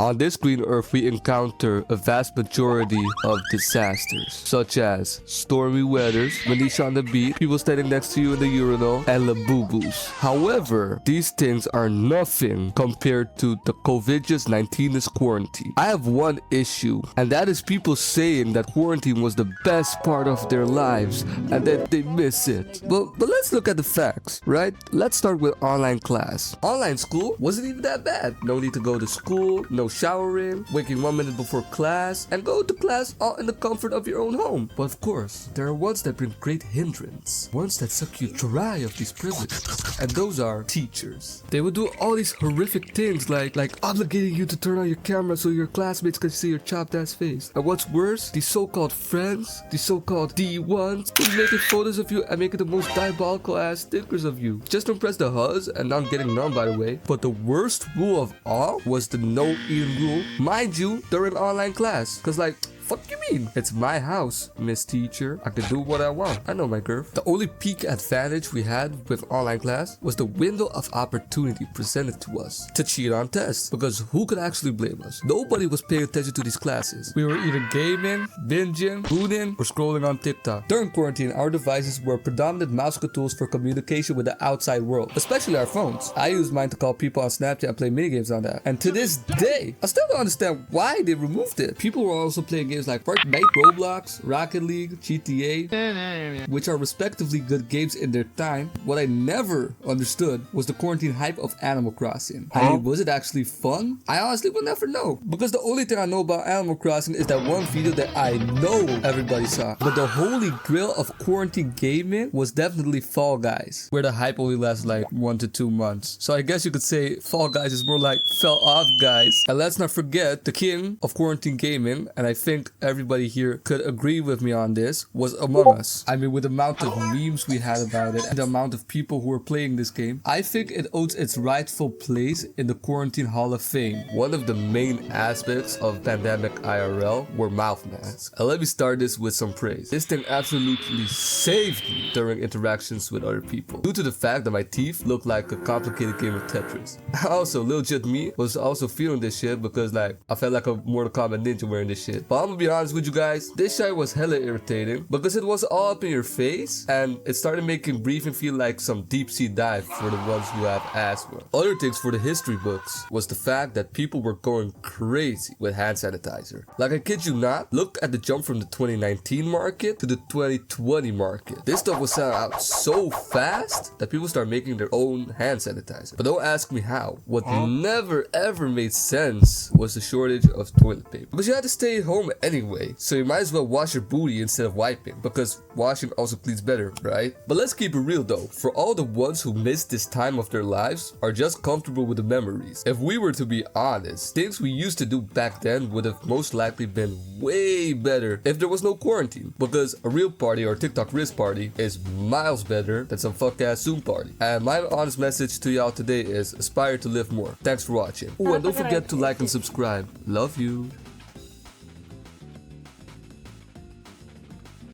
On this green earth, we encounter a vast majority of disasters, such as stormy weathers, Manisha on the beat, people standing next to you in the urinal, and labubus. However, these things are nothing compared to the COVID-19's quarantine. I have one issue, and that is people saying that quarantine was the best part of their lives and that they miss it. But let's look at the facts, right? Let's start with online class. Online school wasn't even that bad. No need to go to school, no showering, waking 1 minute before class, and go to class all in the comfort of your own home. But of course, there are ones that bring great hindrance, ones that suck you dry of these privileges, and those are teachers. They would do all these horrific things like obligating you to turn on your camera so your classmates can see your chopped ass face. And what's worse, these so-called friends, these so-called D1s, who's making photos of you and making the most diabolical ass stickers of you. Just don't press the huzz, and now I'm getting numb by the way. But the worst rule of all was the no eating rule, mind you, during online class. Cause like, fuck you mean? It's my house, Miss Teacher. I can do what I want. I know my girth. The only peak advantage we had with online class was the window of opportunity presented to us to cheat on tests. Because who could actually blame us? Nobody was paying attention to these classes. We were either gaming, binging, booting, or scrolling on TikTok. During quarantine, our devices were predominant mouse tools for communication with the outside world, especially our phones. I used mine to call people on Snapchat and play minigames on that. And to this day, I still don't understand why they removed it. People were also playing games like Fortnite, Roblox, Rocket League, GTA, which are respectively good games in their time. What I never understood was the quarantine hype of Animal Crossing. I mean, was it actually fun? I honestly will never know, because the only thing I know about Animal Crossing is that one video that I know everybody saw. But the holy grail of quarantine gaming was definitely Fall Guys, where the hype only lasts like 1 to 2 months. So I guess you could say Fall Guys is more like Fell Off Guys. And let's not forget the king of quarantine gaming, and I think everybody here could agree with me on this, was Among Us. I mean, with the amount of memes we had about it and the amount of people who were playing this game, I think it owes its rightful place in the Quarantine Hall of Fame. One of the main aspects of pandemic IRL were mouth masks. And let me start this with some praise. This thing absolutely saved me during interactions with other people, due to the fact that my teeth looked like a complicated game of Tetris. Also, Lil Jit me was also feeling this shit because like, I felt like a Mortal Kombat ninja wearing this shit. But I'm gonna be honest with you guys, this shit was hella irritating because it was all up in your face and it started making breathing feel like some deep sea dive for the ones who have asthma. Other things for the history books was the fact that people were going crazy with hand sanitizer. Like, I kid you not, look at the jump from the 2019 market to the 2020 market. This stuff was selling out so fast that people start making their own hand sanitizer. But don't ask me how. What never ever made sense was the shortage of toilet paper, because you had to stay home anyway, so you might as well wash your booty instead of wiping, because washing also cleans better, right? But let's keep it real though, for all the ones who missed this time of their lives are just comfortable with the memories. If we were to be honest, things we used to do back then would have most likely been way better if there was no quarantine, because a real party or TikTok wrist party is miles better than some fuck ass Zoom party. And my honest message to y'all today is aspire to live more. Thanks for watching. Oh, and don't forget to like and subscribe. Love you.